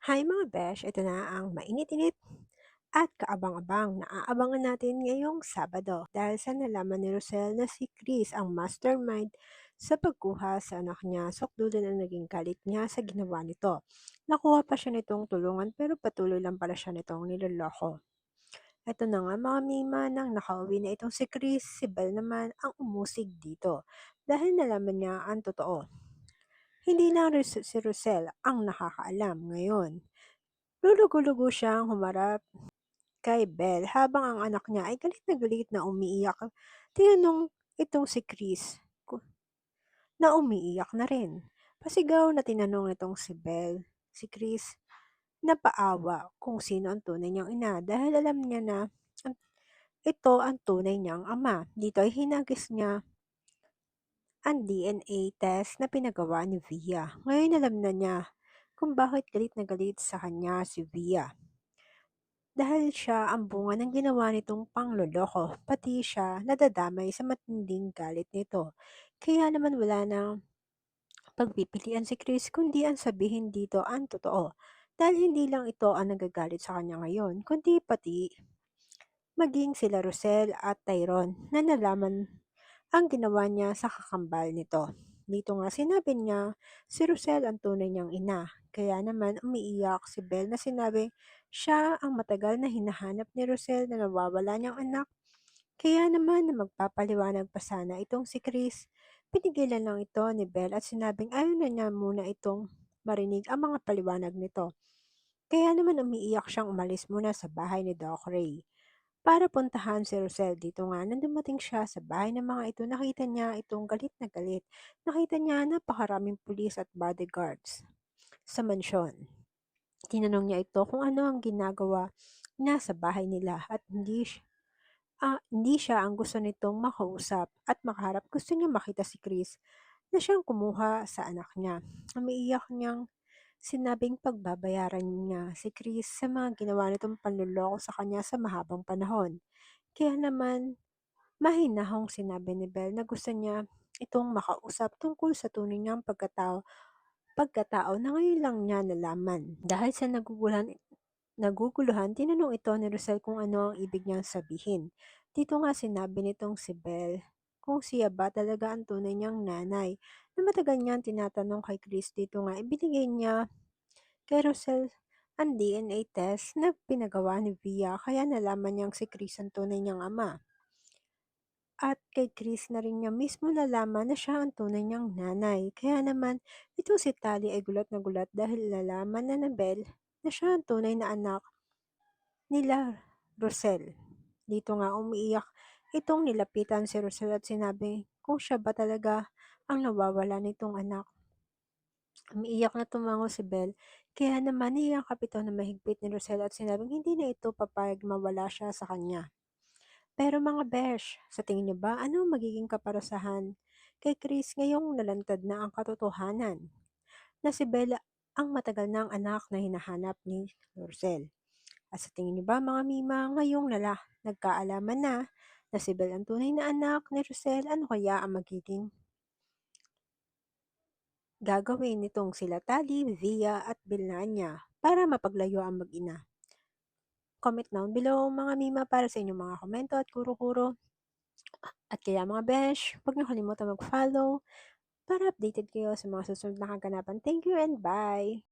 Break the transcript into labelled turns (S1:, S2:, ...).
S1: Hi mga besh, ito na ang mainit-init at kaabang-abang na aabangan natin ngayong Sabado dahil sa nalaman ni Rosel na si Chris ang mastermind sa pagkuha sa anak niya. Sokdulan ang naging galit niya sa ginawa nito. Nakuha pa siya nitong tulungan pero patuloy lang pala siya nitong niloloko. Ito na nga mga mima nang nakauwi na itong si Chris, si Belle naman ang umusig dito dahil nalaman niya ang totoo. Hindi lang si Rosel ang nakakaalam ngayon. Lulugo-lugo siyang humarap kay Belle habang ang anak niya ay galit na umiiyak. Tinanong itong si Chris na umiiyak na rin. Pasigaw na tinanong nitong si Belle, si Chris, na paawa kung sino ang tunay niyang ina dahil alam niya na ang- ito ang tunay niyang ama. Dito ay hinagis niya ang DNA test na pinagawa ni Via. Ngayon alam na niya kung bakit galit na galit sa kanya si Via. Dahil siya ang bunga ng ginawa nitong pangloloko, pati siya nadadamay sa matinding galit nito. Kaya naman wala nang pagpipilian si Chris kundi ang sabihin dito ang totoo. Dahil hindi lang ito ang nagagalit sa kanya ngayon, kundi pati maging sila Rosel at Tyrone na nalaman ang ginawa niya sa kakambal nito. Dito nga sinabi niya si Rosel ang tunay niyang ina. Kaya naman umiiyak si Belle na sinabi siya ang matagal na hinahanap ni Rosel na nawawala niyang anak. Kaya naman na magpapaliwanag pa sana itong si Chris. Pinigilan lang ito ni Belle at sinabing ayaw na niya muna itong marinig ang mga paliwanag nito. Kaya naman umiiyak siyang umalis muna sa bahay ni Doc Ray. Para puntahan si Rosel dito nga nang dumating siya sa bahay ng mga ito, nakita niya itong galit na galit. Nakita niya napakaraming pulis at bodyguards sa mansyon. Tinanong niya ito kung ano ang ginagawa niya sa bahay nila at hindi siya ang gusto nitong makausap at makaharap. Gusto niya makita si Chris na siyang kumuha sa anak niya. Umiiyak niyang sinabing pagbabayaran niya si Chris sa mga ginawa nitong panluloko sa kanya sa mahabang panahon. Kaya naman mahinahong sinabi ni Belle na gusto niya itong makausap tungkol sa tunay niyang pagkatao na ngayon lang niya nalaman. Dahil sa naguguluhan, tinanong ito ni Rosel kung ano ang ibig niyang sabihin. Dito nga sinabi nitong si Belle kung siya ba talaga ang tunay niyang nanay. Na matagal niyang tinatanong kay Chris dito nga ibinigay niya kay Rosel ang DNA test na pinagawa ni Via kaya nalaman niyang si Chris ang tunay niyang ama. At kay Chris na rin niya mismo nalaman na siya ang tunay niyang nanay. Kaya naman, itong si Tally ay gulat na gulat dahil nalaman na Belle na siya ang tunay na anak nila Rosel. Dito nga umiiyak itong nilapitan si Rosel at sinabi kung siya ba talaga ang nawawala nitong anak. Umiiyak na tumango si Belle, kaya naman niyakap ito na mahigpit ni Rosel at sinabing hindi na ito papayag mawala siya sa kanya. Pero mga besh, sa tingin niyo ba ano ang magiging kaparusahan kay Chris ngayong nalantad na ang katotohanan na si Bella ang matagal na ang anak na hinahanap ni Rosel? At sa tingin niyo ba mga mima ngayong nagkaalaman na si Belle ang tunay na anak ni Rosel, ano kaya ang magiging gagawin nitong sila Tali, Via at Bilnanya para mapaglayo ang mag-ina? Comment down below mga mima para sa inyong mga komento at kuro-kuro. At kaya mga besh, huwag niyo kalimutan mag-follow para updated kayo sa mga susunod na kaganapan. Thank you and bye!